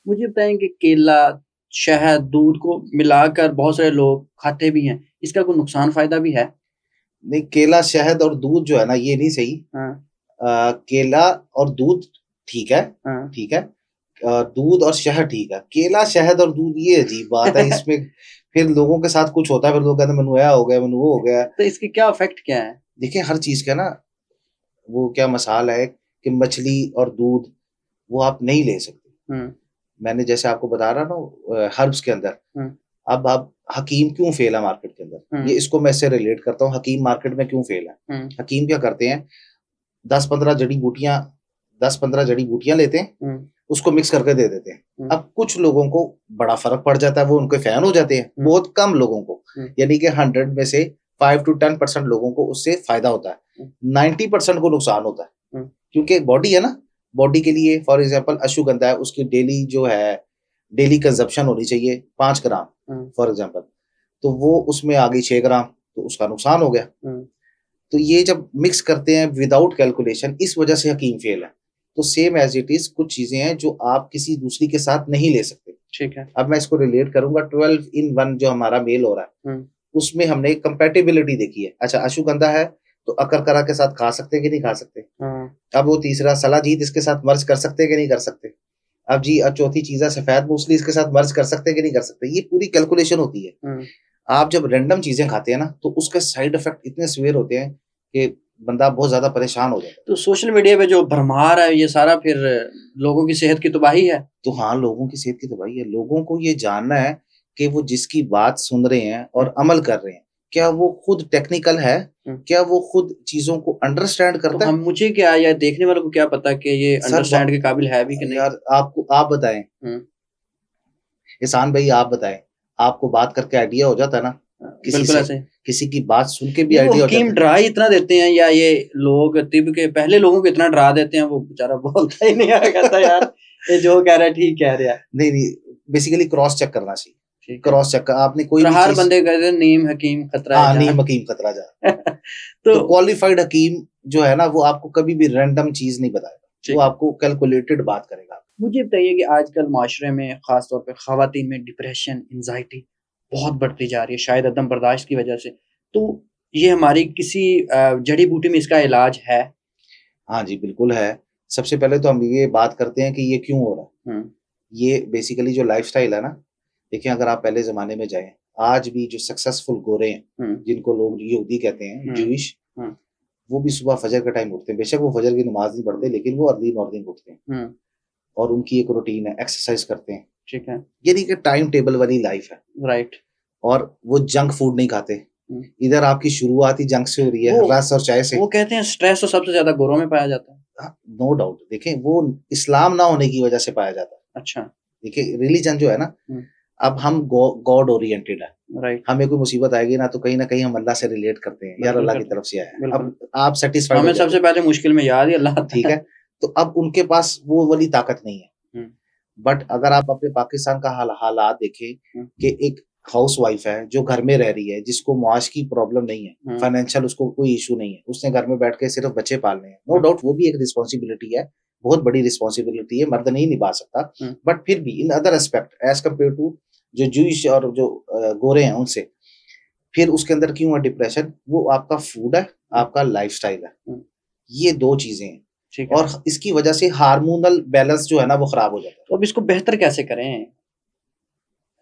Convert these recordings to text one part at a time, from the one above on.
मुझे बताएं कि केला, शहद, दूध को मिलाकर बहुत सारे लोग खाते भी हैं, इसका कोई नुकसान फायदा भी है? नहीं, केला शहद और दूध जो है ना, ये नहीं सही। हाँ। केला और दूध ठीक है, हाँ। ठीक है। दूध और शहद ठीक है, केला शहद और दूध ये अजीब बात है इसमें। फिर लोगों के साथ कुछ होता है, फिर लोग कहते हैं मैंने यह हो गया, मैंने वो हो गया। तो इसके क्या इफेक्ट क्या है? देखिए हर चीज का ना वो क्या मसाल है कि मछली और दूध वो आप नहीं ले सकते। हम्म। मैंने जैसे आपको बता रहा ना हर्ब्स के अंदर, हम्म। अब हकीम क्यों फेल है मार्केट के अंदर, ये हम्म। इसको मैं इससे रिलेट करता हूँ, हकीम मार्केट में क्यों फेल है। हम्म। हकीम क्या करते हैं, 10-15 जड़ी बूटियां 10-15 जड़ी बूटियां लेते हैं, हम्म। उसको मिक्स करके दे देते हैं। हम्म। अब कुछ लोगों को बड़ा फर्क पड़ जाता है, वो उनके फैन हो जाते हैं, बहुत कम लोगों को, यानी कि 100 में से 5 to 10% लोगों को उससे फायदा होता है, 90% को नुकसान होता है। क्योंकि बॉडी है ना, बॉडी के लिए फॉर एग्जांपल अश्वगंधा है, उसकी डेली जो है डेली कंजप्शन होनी चाहिए 5 ग्राम फॉर एग्जांपल, तो वो उसमें आ गई 6 ग्राम, तो उसका नुकसान हो गया। तो ये जब मिक्स करते हैं विदाउट कैलकुलेशन, इस वजह से हकीम फेल है। तो सेम एज इट इज कुछ चीजें हैं जो आप किसी दूसरी के साथ नहीं ले सकते। ठीक है। अब मैं इसको रिलेट करूंगा 12 in 1 जो हमारा मेल हो रहा है, उसमें हमने कंपेटिबिलिटी देखी है। अच्छा अश्वगंधा है तो अकरकरा के साथ खा सकते हैं कि नहीं खा सकते। अब वो तीसरा सलाजीत इसके साथ मर्ज कर सकते हैं कि नहीं कर सकते। अब जी अब चौथी चीज है सफेद मूसली, इसके साथ मर्ज कर सकते हैं कि नहीं कर सकते। ये पूरी कैलकुलेशन होती है। आप जब रैंडम चीजें खाते हैं ना, तो उसके साइड इफेक्ट इतने सीवियर होते हैं कि बंदा बहुत ज्यादा परेशान हो जाता है। तो सोशल मीडिया पे जो भरमार है, ये सारा फिर लोगों की सेहत की तबाही है। तो हाँ, लोगों की सेहत की तबाही है। लोगों को ये जानना है कि वो जिसकी बात सुन रहे हैं और अमल कर रहे हैं, क्या वो खुद टेक्निकल है, क्या वो खुद चीजों को अंडरस्टैंड तो करता है। हम मुझे क्या या देखने वालों को क्या पता कि ये सर अंडरस्टैंड के काबिल है भी कि नहीं? यार आपको आप बताएं, एहसान भाई आप बताएं, आपको बात करके आइडिया हो जाता है ना, किसी बिल्कुल से ऐसे। किसी की बात सुन के भी नहीं, वो आइडिया हो हकीम जाता है। डरा ही इतना देते हैं, या ये लोग तिब के पहले लोगों को इतना डरा देते हैं, वो बेचारा बोलता ही नहीं है, कहता यार ये जो कह रहा है ठीक कह रहा है। नहीं नहीं, बेसिकली क्रॉस चेक करना चाहिए। क्रॉस चेक आपने कोई और भी हर चीज, बंदे कहते हैं नीम हकीम खतरा है हाँ जान। नीम हकीम खतरा जा। तो तो क्वालिफाइड हकीम जो है ना, वो आपको कभी भी रैंडम चीज नहीं बताएगा, वो आपको कैलकुलेटेड बात करेगा। मुझे बताइए कि आजकल माशरे में खास तौर पे खवातीन में डिप्रेशन, एंजाइटी बहुत बढ़ती जा रही है, शायद अदम बर्दाश्त की वजह से। तो ये हमारी किसी जड़ी बूटी में इसका इलाज है? हाँ जी बिल्कुल है। सबसे पहले तो हम ये बात करते हैं कि ये क्यों हो रहा है। ये बेसिकली जो लाइफस्टाइल है ना, देखिए अगर आप पहले जमाने में जाएं, आज भी जो सक्सेसफुल गोरे हैं जिनको लोग यहूदी कहते हैं, जूइश, वो भी सुबह फजर का टाइम उठते हैं। बेशक वो फजर की नमाज नहीं पढ़ते, लेकिन वो अर्ली मॉर्निंग उठते हैं और उनकी एक रूटीन है, एक्सरसाइज करते हैं। ठीक है। यानी कि टाइम टेबल वाली लाइफ है। राइट। और वो जंक फूड नहीं खाते। इधर आपकी शुरुआत ही जंक से हो रही है, रस और चाय से। वो कहते हैं स्ट्रेस तो सबसे ज्यादा गोरों में पाया जाता है। नो डाउट, देखें वो इस्लाम ना होने की वजह से पाया जाता है। अच्छा। देखिए रिलीजन जो है ना, अब हम गॉड ओरिएंटेड है। राइट। हमें कोई मुसीबत आएगी ना, तो कहीं ना कहीं हम अल्लाह से रिलेट करते हैं, यार अल्लाह की तरफ से आया है। अब आप सेटिस्फाइड हमें सबसे पहले मुश्किल में याद ही अल्लाह, ठीक है। तो अब उनके पास वो वाली ताकत नहीं है। बट अगर आप अपने पाकिस्तान का हालात देखें कि एक हाउस वाइफ है जो घर में रह रही है, जिसको मुआश की प्रॉब्लम नहीं है, फाइनेंशियल उसको कोई इशू नहीं है, उसने घर में बैठ के सिर्फ बच्चे पालने हैं। नो डाउट वो भी एक रिस्पॉन्सिबिलिटी है, बहुत बड़ी रिस्पॉन्सिबिलिटी है, मर्द नहीं निभा सकता। बट फिर भी in other aspect as compared to जो जूइश और जो गोरे हैं उनसे, फिर उसके अंदर क्यों है डिप्रेशन, वो आपका फूड है, आपका लाइफस्टाइल है, ये दो चीजें हैं। और इसकी वजह से हार्मोनल बैलेंस जो है ना वो खराब हो जाता है। तो अब इसको बेहतर कैसे करें,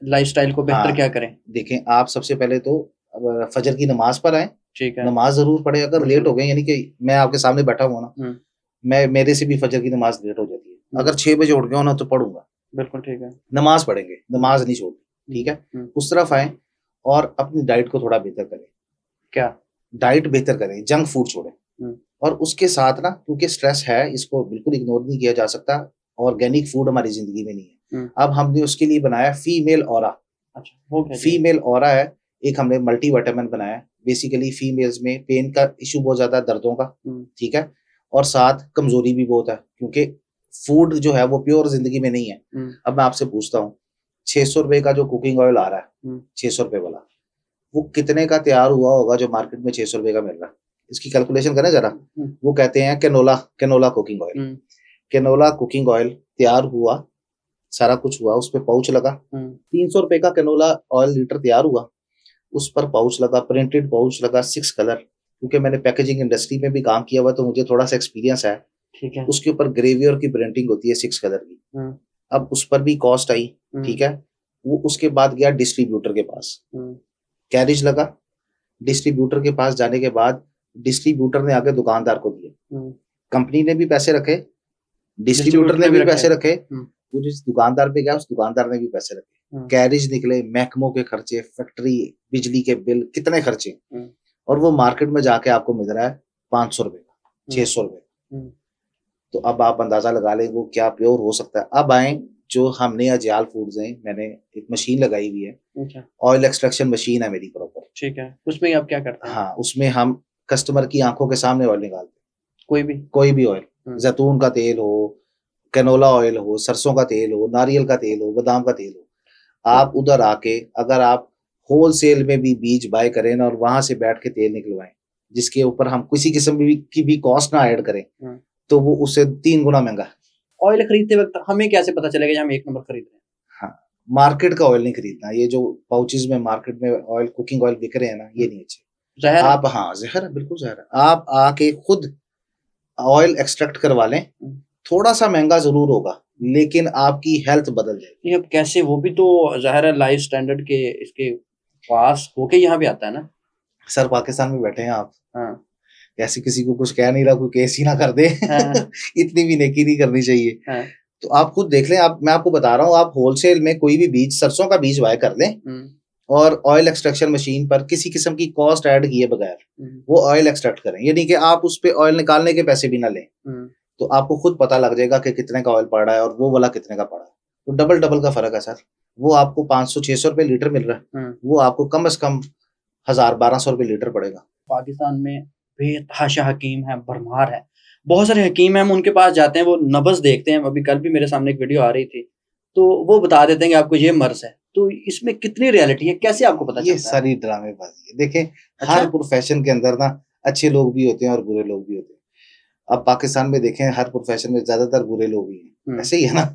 लाइफस्टाइल को बेहतर क्या करें? देखें आप सबसे पहले तो फजर की नमाज पर आए। ठीक है। नमाज जरूर पढ़े। अगर लेट हो गए, यानी कि मैं आपके सामने बैठा हुआ ना, मैं मेरे से भी फजर की नमाज लेट हो जाती है, अगर 6 बजे उठ गया हो ना तो पढ़ूंगा। बिल्कुल ठीक है। नमाज पढ़ेंगे, नमाज नहीं छोड़नी, ठीक है। उस तरफ आए और अपनी डाइट को थोड़ा बेहतर करें। क्या डाइट बेहतर करें, जंक फूड छोड़ें। और उसके साथ ना, क्योंकि स्ट्रेस है, इसको बिल्कुल इग्नोर नहीं किया जा सकता, ऑर्गेनिक फूड हमारी जिंदगी में नहीं है। अब हमने उसके लिए बनाया फीमेल ऑरा। अच्छा, फीमेल ऑरा है एक, हमने मल्टी विटामिन बनाया। बेसिकली फीमेल्स में पेन का इशू बहुत ज्यादा है, दर्दों का, ठीक है, और साथ कमजोरी भी बहुत है, क्योंकि फूड जो है वो प्योर जिंदगी में नहीं है। अब मैं आपसे पूछता हूँ, 600 रुपए का जो कुकिंग ऑयल आ रहा है, 600 रुपए वाला, वो कितने का तैयार हुआ होगा जो मार्केट में 600 रुपए का मिल रहा है? इसकी कैलकुलेशन करें जरा। वो कहते हैं canola cooking oil. Canola cooking oil तैयार हुआ सारा कुछ हुआ, उस पर पाउच लगा, 300 रुपए का कैनोला ऑयल लीटर तैयार हुआ, उस पर पाउच लगा, प्रिंटेड पाउच लगा 6 कलर, क्योंकि मैंने पैकेजिंग इंडस्ट्री में भी काम किया हुआ तो मुझे थोड़ा सा एक्सपीरियंस है। ठीक है। उसके ऊपर ग्रेवियर की प्रिंटिंग होती है 6 कलर की। अब उस पर भी कॉस्ट आई, ठीक है। वो उसके बाद गया डिस्ट्रीब्यूटर के पास, कैरेज लगा, डिस्ट्रीब्यूटर के पास जाने के बाद डिस्ट्रीब्यूटर ने आगे दुकानदार को दिया, कंपनी ने भी पैसे रखे, डिस्ट्रीब्यूटर ने भी पैसे रखे, वो जिस दुकानदार पे गया उस दुकानदार ने भी पैसे रखे, कैरेज निकले, महकमों के खर्चे, फैक्ट्री, बिजली के बिल, कितने खर्चे, और वो मार्केट में जाके आपको मिल रहा है 500 रुपए का, 600 रुपए। तो अब आप अंदाजा लगा लें वो क्या प्योर हो सकता है। अब आए जो हमने अजियाल फूड्स हैं, मैंने एक मशीन लगाई हुई है, ऑयल एक्सट्रैक्शन मशीन है मेरी प्रॉपर। ठीक है, उसमें आप क्या करते हैं? हाँ, उसमें हम कस्टमर की आंखों के सामने ऑयल निकालते हैं, कोई भी ऑयल, जैतून का तेल हो, कैनोला ऑयल हो, सरसों का तेल हो, नारियल का तेल हो, बादाम का तेल हो। आप उधर आके अगर आप होलसेल में भी बीज बाय करें ना और वहां से बैठ के तेल निकलवाएं, जिसके ऊपर हम किसी किस्म की भी कॉस्ट ना ऐड करें, तो वो उससे 3 गुना महंगा है। ऑयल खरीदते वक्त हमें कैसे पता चलेगा हम 1 नंबर खरीद रहे हैं? हाँ, मार्केट का ऑयल नहीं खरीदना। ये जो पाउचेज में मार्केट में ऑयल, कुकिंग ऑयल बिक रहे हैं ना, ये नहीं अच्छे। जहर आप, हाँ जहर है, बिल्कुल जहर है। आप आके खुद ऑयल एक्सट्रैक्ट करवा लें, थोड़ा सा महंगा जरूर होगा लेकिन आपकी हेल्थ बदल जाएगी। अब कैसे, वो भी तो ज़ाहिर है लाइफ स्टैंडर्ड के इसके पास होके यहाँ भी आता है ना। सर पाकिस्तान में बैठे हैं आप, हाँ, ऐसे किसी को कुछ कह नहीं रहा, कोई केस ही ना कर दे। हाँ, इतनी भी नेकी नहीं करनी चाहिए। हाँ, तो आप खुद देख लें, मैं आपको बता रहा हूँ, आप होलसेल में कोई भी बीज, सरसों का बीज बाय कर लें और ऑयल एक्सट्रैक्शन मशीन पर किसी किस्म की कॉस्ट ऐड किए बगैर वो ऑयल एक्सट्रैक्ट करें, यानी कि आप उस पे ऑयल निकालने के पैसे भी ना लें, तो आपको खुद पता लग जाएगा कि कितने का ऑयल पड़ रहा है और वो वाला कितने का पड़ा है। तो डबल का फर्क है सर। वो आपको 500-600 रुपए लीटर मिल रहा है, वो आपको कम से कम 1000-1200 रुपए लीटर पड़ेगा। पाकिस्तान में बेतहाशा हकीम है, भरमार है, बहुत सारे हकीम हैं, हम उनके पास जाते हैं, वो नब्ज़ देखते हैं। अभी कल भी मेरे सामने एक वीडियो आ रही थी, तो वो बता देते हैं कि आपको ये मर्ज है। तो इसमें कितनी रियलिटी है, कैसे आपको पता चलता है? ये सारी ड्रामेबाजी है। देखें, हर प्रोफेशन के अंदर ना अच्छे लोग भी होते हैं और बुरे लोग भी होते हैं। अब पाकिस्तान में देखें, हर प्रोफेशन में ज्यादातर बुरे लोग ही हैं, ऐसे ही है ना।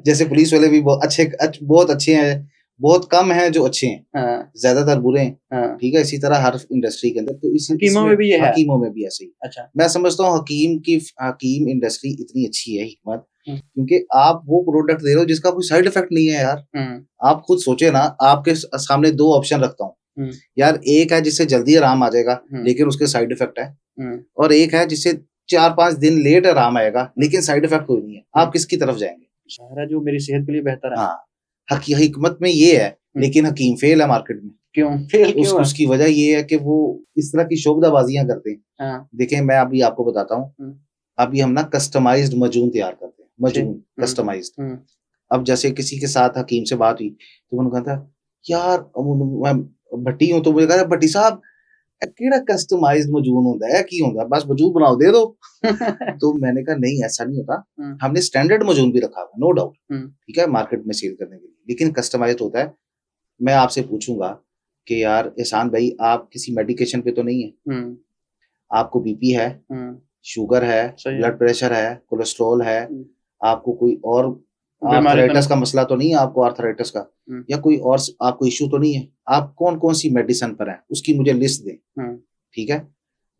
जैसे पुलिस वाले भी बहुत अच्छे हैं, बहुत कम हैं जो अच्छे हैं, ज्यादातर बुरे हैं। ठीक है, इसी तरह हर इंडस्ट्री के अंदर, तो हकीमों में भी ये है, हकीमों में भी ऐसे ही। अच्छा, मैं समझता हूँ हकीम इंडस्ट्री इतनी अच्छी है, हिकमत, क्योंकि आप वो प्रोडक्ट दे रहे हो जिसका कोई साइड इफेक्ट नहीं है यार। आप खुद सोचे ना, आपके सामने 2 ऑप्शन रखता हूँ यार, एक है जिससे जल्दी आराम आ जाएगा लेकिन उसके साइड इफेक्ट है, और एक है जिससे 4-5 दिन लेट आराम आएगा लेकिन साइड इफेक्ट कोई नहीं है। आप किसकी तरफ जाएंगे? जो मेरी सेहत के लिए बेहतर है। हाँ, हिकमत में ये है, लेकिन हकीम फेल है मार्केट में। क्यों फेल? उसकी वजह ये है कि वो इस तरह की शोबदाबाजियां करते हैं। देखें, मैं अभी आपको बताता हूँ, अभी हम ना कस्टमाइज्ड मजून तैयार करते हैं, मजून कस्टमाइज्ड। अब जैसे किसी के साथ हकीम से बात हुई तो उन्होंने कहा था, यार मैं भट्टी हूँ, तो मुझे कहा भट्टी साहब केड़ा कस्टमाइज्ड मजून होता है, की होता है, बस मजून बनाओ दे दो। तो मैंने कहा नहीं, ऐसा नहीं होता, हमने स्टैंडर्ड मजून भी रखा हुआ, नो डाउट, ठीक है, मार्केट में सेल करने के लिए, लेकिन कस्टमाइज्ड होता है। मैं आपसे पूछूंगा कि यार एहसान भाई, आप किसी मेडिकेशन पे तो नहीं है, आपको बीपी है, शुगर है, ब्लड प्रेशर है, कोलेस्ट्रॉल है, आपको कोई और आर्थराइटिस का मसला तो नहीं है, आपको आर्थराइटिस का या कोई और आपको इश्यू तो नहीं है, आप कौन कौन सी मेडिसिन पर हैं उसकी मुझे लिस्ट दें, ठीक है।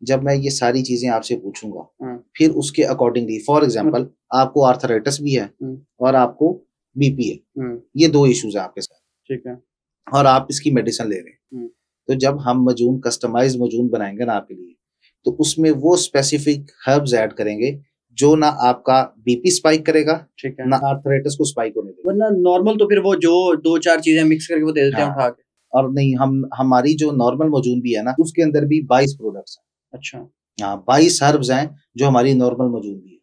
जब मैं ये सारी चीजें आपसे पूछूंगा, फिर उसके अकॉर्डिंगली, फॉर एग्जांपल आपको आर्थराइटिस भी है और आपको बीपी है, ये 2 इश्यूज हैं आपके साथ, ठीक है, और आप इसकी मेडिसिन ले रहे हैं, तो जब हम मजून, कस्टमाइज्ड मजून बनाएंगे ना आपके लिए, तो उसमें वो स्पेसिफिक हर्ब्स ऐड करेंगे जो ना आपका बीपी स्पाइक करेगा, ठीक है, ना आर्थराइटिस को स्पाइक होने देगा। वरना नॉर्मल तो फिर वो जो 2-4 चीजें मिक्स करके वो दे देते हैं उठा के। और नहीं, हमारी जो नॉर्मल मजून भी है ना, उसके अंदर भी 22 प्रोडक्ट्स हैं। अच्छा, हाँ, 22 हर्ब्स हैं जो हमारी नॉर्मल मजून भी है।